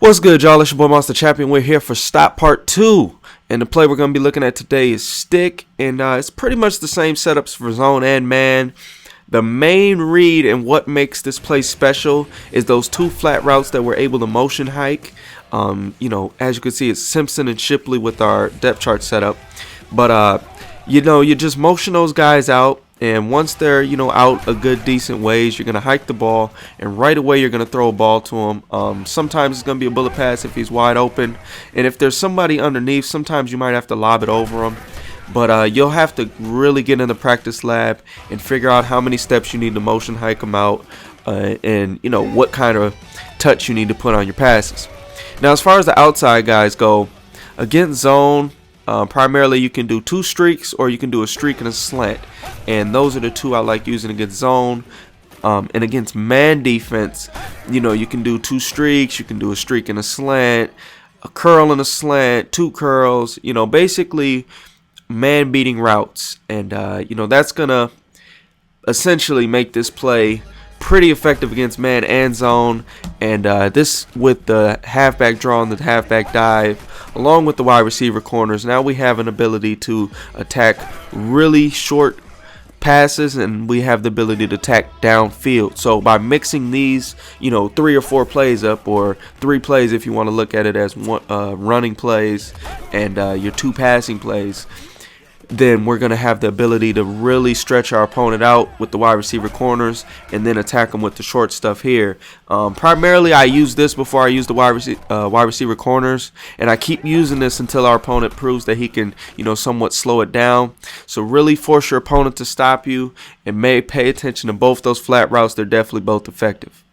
What's good, y'all? It's your boy Monster Champion. We're here for stop part 2. And the play we're going to be looking at today is stick. And it's pretty much the same setups for zone and man. The main read and what makes this play special is those two flat routes that we're able to motion hike. As you can see, it's Simpson and Shipley with our depth chart setup. But, you just motion those guys out. And once they're, out a good, decent ways, you're going to hike the ball. And right away, you're going to throw a ball to him. Sometimes it's going to be a bullet pass if he's wide open. And if there's somebody underneath, sometimes you might have to lob it over him. But you'll have to really get in the practice lab and figure out how many steps you need to motion hike them out. And what kind of touch you need to put on your passes. Now, as far as the outside guys go, against zone, primarily you can do two streaks or you can do a streak and a slant, and those are the two I like using against zone. And against man defense, you can do two streaks, you can do a streak and a slant, a curl and a slant, two curls, basically man beating routes. And that's gonna essentially make this play pretty effective against man and zone. And this with the halfback draw and the halfback dive, along with the wide receiver corners, now we have an ability to attack really short passes, and we have the ability to attack downfield. So by mixing these, 3 or 4 plays up, or 3 plays if you want to look at it as one running plays and your 2 passing plays, then we're going to have the ability to really stretch our opponent out with the wide receiver corners and then attack them with the short stuff here. Primarily, I use this before I use the wide receiver corners, and I keep using this until our opponent proves that he can, somewhat slow it down. So really force your opponent to stop you, and pay attention to both those flat routes. They're definitely both effective.